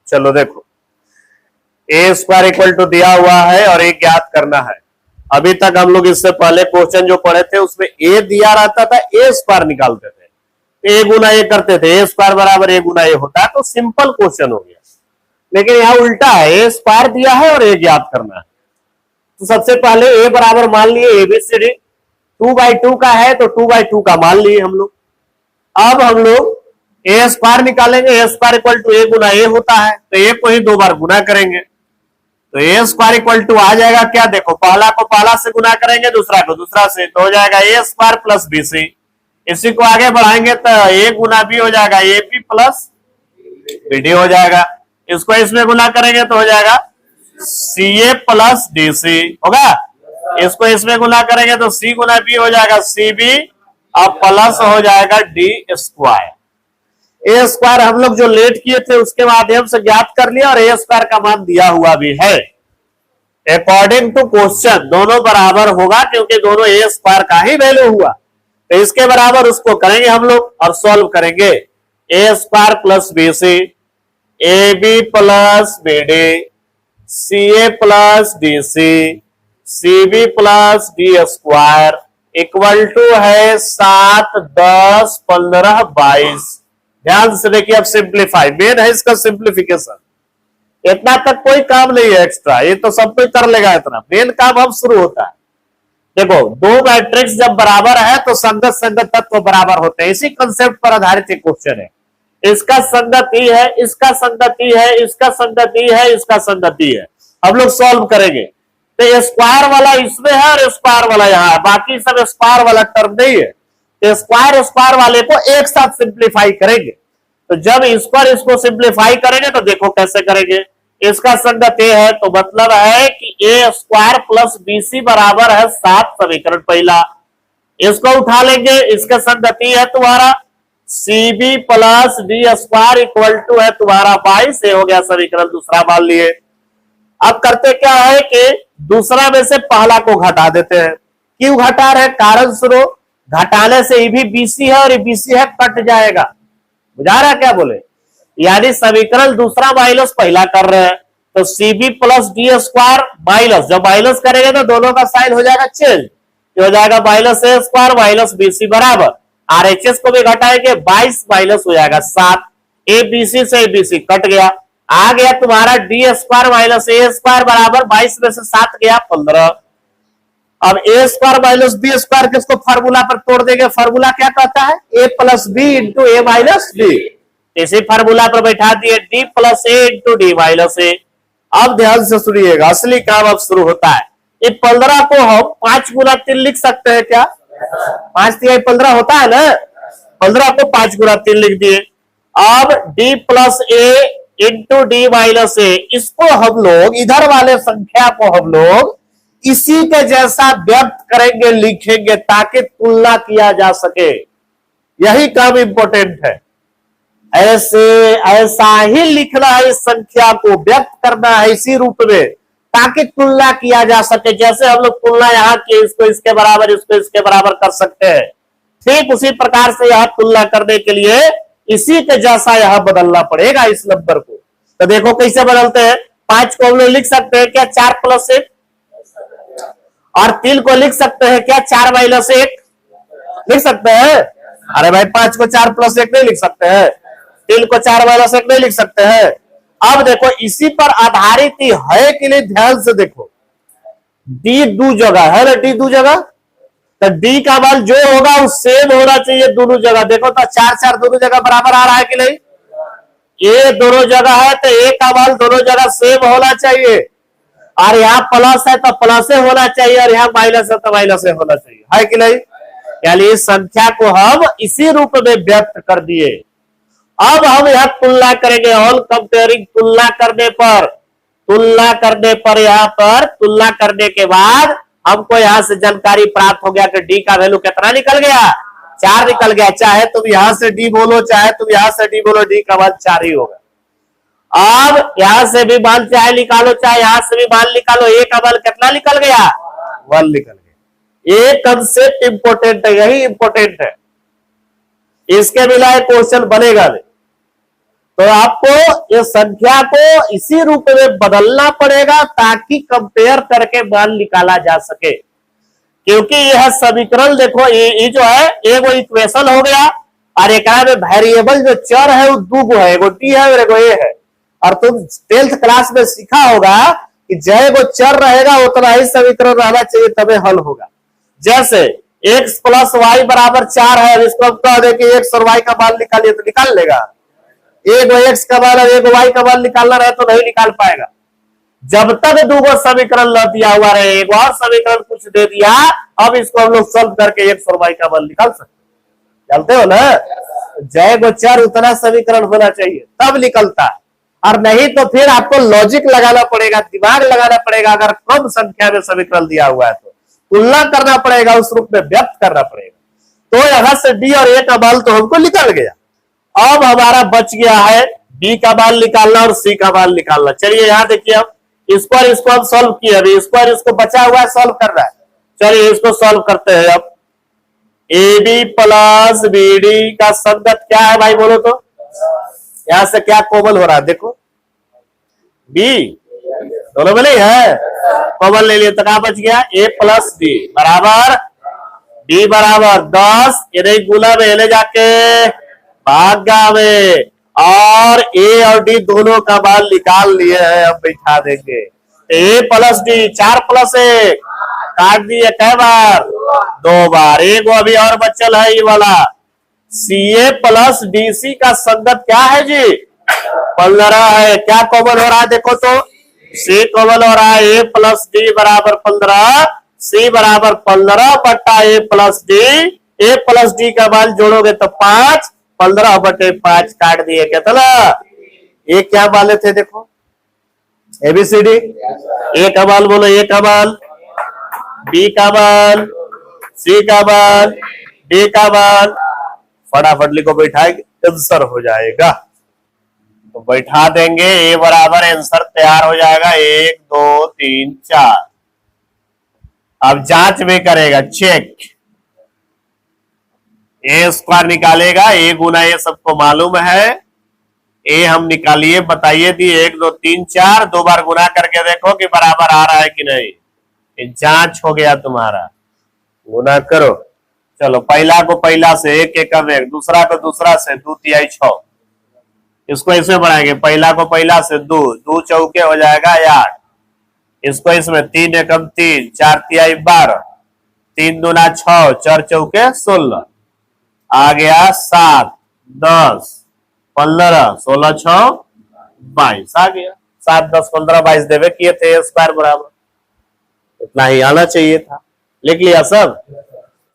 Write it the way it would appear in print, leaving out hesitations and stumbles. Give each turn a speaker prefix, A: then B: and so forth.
A: चलो देखो, ए square equal to दिया हुआ है और ए ज्ञात करना है। अभी तक हम लोग इससे पहले क्वेश्चन जो पढ़े थे उसमें ए दिया रहता था, ए स्क्वायर निकालते थे, ए गुना ए करते थे, ए स्क्वायर बराबर ए गुना ए होता है, तो सिंपल क्वेश्चन हो गया। लेकिन यहां उल्टा है, ए स्क्वायर दिया है और ए ज्ञात करना है। तो सबसे पहले ए बराबर मान लिए एबीसीडी, 2/2 का है तो 2/2 का मान लिए हम लोग। अब हम लोग ए स्क्वायर निकालेंगे, ए स्क्वायर इक्वल टू ए गुना ए होता है, तो ए को ही 2 बार गुना करेंगे, तो ए स्क्वायर इक्वल टू आ जाएगा क्या, देखो पहला को पहला से गुना करेंगे, दूसरा को दूसरा से, तो हो जाएगा ए स्क्वायर प्लस बीसी। इसी को आगे बढ़ाएंगे तो ए गुना बी हो जाएगा ए बी प्लस बीडी हो जाएगा। इसको इसमें गुना करेंगे तो हो जाएगा सी ए प्लस डी सी होगा। इसको इसमें गुना करेंगे तो सी गुना बी हो जाएगा सी बी, अब प्लस हो जाएगा डी स्क्वायर। ए स्क्वायर हम लोग जो लेट किए थे उसके माध्यम से ज्ञात कर लिया और ए स्क्वायर का मान दिया हुआ भी है। अकॉर्डिंग टू क्वेश्चन दोनों बराबर होगा क्योंकि दोनों ए स्क्वायर का ही वैल्यू हुआ, तो इसके बराबर उसको करेंगे हम लोग और सॉल्व करेंगे। A square plus B C, A B plus B D, C A plus D C, C B plus D square equal to है 7, 10, 15, 22। ध्यान से देखिए, अब सिंप्लीफाई मेन है इसका सिंप्लीफिकेशन। इतना तक कोई काम नहीं है एक्स्ट्रा, ये तो सब कोई कर लेगा, इतना मेन काम अब शुरू होता है। देखो दो मैट्रिक्स जब बराबर है तो संगत संगत तत्व बराबर होते हैं, इसी कंसेप्ट पर आधारित एक क्वेश्चन है। इसका संगति है, इसका संगति है, इसका संगति है, इसका संगति है, हम लोग सॉल्व करेंगे। तो स्क्वायर वाला इसमें है और स्क्वायर वाला यहाँ है, बाकी सब स्क्वायर वाला टर्म नहीं है, तो स्क्वायर स्क्वायर वाले को एक साथ सिंप्लीफाई करेंगे। तो जब इस पर इसको सिंप्लीफाई करेंगे तो देखो कैसे करेंगे। इसका संगत ए है तो मतलब है कि ए स्क्वायर प्लस बीसी बराबर है 7, समीकरण पहला। इसको उठा लेंगे, इसका संगति है तुम्हारा C B plus D square equal to है तुम्हारा 22, हो गया समीकरण दूसरा मान लिए। अब करते क्या है कि दूसरा में से पहला को घटा देते हैं। क्यों घटा रहे, कारण सुनो, घटाने से ये भी बीसी है और ये बीसी है, कट जाएगा, बुझा रहा क्या बोले, यानी समीकरण दूसरा माइनस पहला कर रहे हैं, तो C B plus D square minus, जब माइनस करेंगे तो दोनों का साइन हो जाएगा चेंज, हो जाएगा माइनस ए स्क्वायर माइनस बीसी बराबर, आरएचएस को भी घटाएंगे 22 माइनस हो जाएगा 7, ए बीसी से ए बीसी कट गया, आ गया तुम्हारा डी स्क्वायर माइनस ए स्क्वायर बराबर 22 में से 7 गया 15। अब ए स्क्वायर माइनस बी स्क्वायर किसको फार्मूला पर तोड़ देंगे, फार्मूला क्या कहता है, ए प्लस बी इंटू ए माइनस डी, इसी फार्मूला पर बैठा दिए डी प्लस ए इंटू डी माइनस ए। अब ध्यान से सुनिएगा, असली काम अब शुरू होता है। ये 15 को हम 5 गुना 3 लिख सकते हैं क्या, 5 3 15 होता है ना, 15 को 5 गुना 3 लिख दिए। अब डी प्लस ए इंटू डी माइनस ए, इसको हम लोग इधर वाले संख्या को हम लोग इसी के जैसा व्यक्त करेंगे, लिखेंगे, ताकि तुलना किया जा सके। यही काम इंपॉर्टेंट है, ऐसे ऐसा ही लिखना है, इस संख्या को व्यक्त करना है इसी रूप में, ताकि तुलना किया जा सके। जैसे हम लोग तुलना यहाँ की, इसको इसके बराबर, इसको इसके बराबर कर सकते हैं, ठीक उसी प्रकार से यह तुलना करने के लिए इसी के जैसा यहां बदलना पड़ेगा इस नंबर को। तो देखो कैसे बदलते हैं, 5 को हम लोग लिख सकते हैं क्या 4 प्लस 1, और 3 को लिख सकते हैं क्या 4 माइनस 1, लिख सकते हैं। अरे भाई 5 को 4 प्लस 1 नहीं लिख सकते हैं, 3 को 4 माइनस 1 नहीं लिख सकते हैं। अब देखो इसी पर आधारित ही है के लिए ध्यान से देखो, डी 2 जगह है ना, डी 2 जगह, तो डी का मान जो होगा वो सेम होना चाहिए दोनों जगह। देखो तो 4 4 दोनों जगह बराबर आ रहा है कि नहीं, ये दोनों जगह है तो ए का मान दोनों जगह सेम होना चाहिए, और यहाँ प्लस है तो प्लस होना चाहिए, और यहाँ माइनस है तो माइनस होना चाहिए, है कि नहीं। यानी इस संख्या को हम इसी रूप में व्यक्त कर दिए। अब हम यहाँ तुलना करेंगे, ऑल कंपेयरिंग, तुलना करने पर यहाँ पर तुलना करने के बाद हमको यहाँ से जानकारी प्राप्त हो गया कि डी का वैल्यू कितना निकल गया, 4 निकल गया। चाहे तुम यहां से डी बोलो, चाहे तुम यहां से डी बोलो, डी का मान 4 ही होगा। अब यहां से भी मान चाहे निकालो, चाहे यहां से भी मान निकालो, ए का मान कितना निकल गया, 1 निकल गया। ये कंसेप्ट इंपॉर्टेंट है, यही इंपॉर्टेंट है, इसके बिना क्वेश्चन बनेगा नहीं। तो आपको इस संख्या को इसी रूप में बदलना पड़ेगा ताकि कंपेयर करके मान निकाला जा सके। क्योंकि यह समीकरण देखो, ये जो है एक इक्वेशन हो गया और एक में वेरिएबल जो चर है वो दो गो है, एगो डी है और एगो ए है। और तुम 10th क्लास में सीखा होगा कि जय वो चर रहेगा उतना ही समीकरण रहना चाहिए तभी हल होगा। जैसे x प्लस वाई बराबर 4 है, इसको हम कह दे कि x और y का मान निकालिए तो निकाल लेगा। एक x का मान और एक y का मान निकालना रहे तो नहीं निकाल पाएगा। जब तक दूगो समीकरण ल दिया हुआ रहे, एक और समीकरण कुछ दे दिया, अब इसको हम लोग सॉल्व करके x और y का मान निकाल सकते हैं। जानते हो ना, जय गो चर उतना समीकरण होना चाहिए तब निकलता है, और नहीं तो फिर आपको लॉजिक लगाना पड़ेगा, दिमाग लगाना पड़ेगा। अगर कम संख्या में समीकरण दिया हुआ है तो तुलना करना पड़ेगा, उस रूप में व्यक्त करना पड़ेगा। तो यहां से डी और ए का मान तो हमको निकल गया। अब हमारा बच गया है बी का मान निकालना और सी का मान निकालना। चलिए यहां देखिए, हम इसको हम सॉल्व किए, अभी इसको बचा हुआ है सॉल्व कर रहा है। चलिए इसको सॉल्व करते हैं। अब A B plus B D का संगत क्या है भाई बोलो तो? यहां से क्या कॉमन हो रहा है देखो, बी दोनों में नहीं है, कॉमन ले लिए तो क्या बच गया, ए प्लस बी बराबर बी बराबर 10, ये नहीं गुना में ले जाके भागा में, और ए और डी दोनों का मान निकाल लिए हैं। अब बैठा देंगे ए प्लस डी, 4 प्लस 1 काट दिए कै बार, 2 बार। एक अभी और बचल है ये वाला सी ए प्लस डी सी का संगत क्या है जी, 15 है। क्या कॉमन हो रहा है देखो तो, सी कॉमन हो रहा है, ए प्लस डी बराबर 15, सी बराबर 15 बट्टा ए प्लस डी। ए प्लस डी का मान जोड़ोगे तो 5, 15 बटे 5 काट दिए कितना, ये क्या वाले थे देखो, एबीसीडी। ए का मान बोलो, ए का मान, बी का मान, सी का मान, डी का मान। फटाफट लिखो, बैठाएंगे आंसर हो जाएगा। तो बैठा देंगे, ए बराबर आंसर तैयार हो जाएगा 1 2 3 4। अब जांच में करेगा, चेक। ए स्क्वायर निकालेगा, ए गुना ए सबको मालूम है, ए हम निकालिए, बताइए दी 1 2 3 4, 2 बार गुना करके देखो कि बराबर आ रहा है कि नहीं। ये जांच हो गया तुम्हारा, गुना करो। चलो पहला को पहला से 1 एकम 1, दूसरा को दूसरा से 2 तिहाई 6। इसको इसमें बढ़ाएंगे, पहला को पहला से 2, 2 चौके हो जाएगा 8। इसको इसमें 3 एकम 3, 4 तिहाई 12, 3 दूना 6, 4 चौके 16, आ गया 7 10 15 16 6 22 आ गया। 7 10 15 22 देवे किए थे, स्क्वायर बराबर इतना ही आना चाहिए था। लिख लिया सब।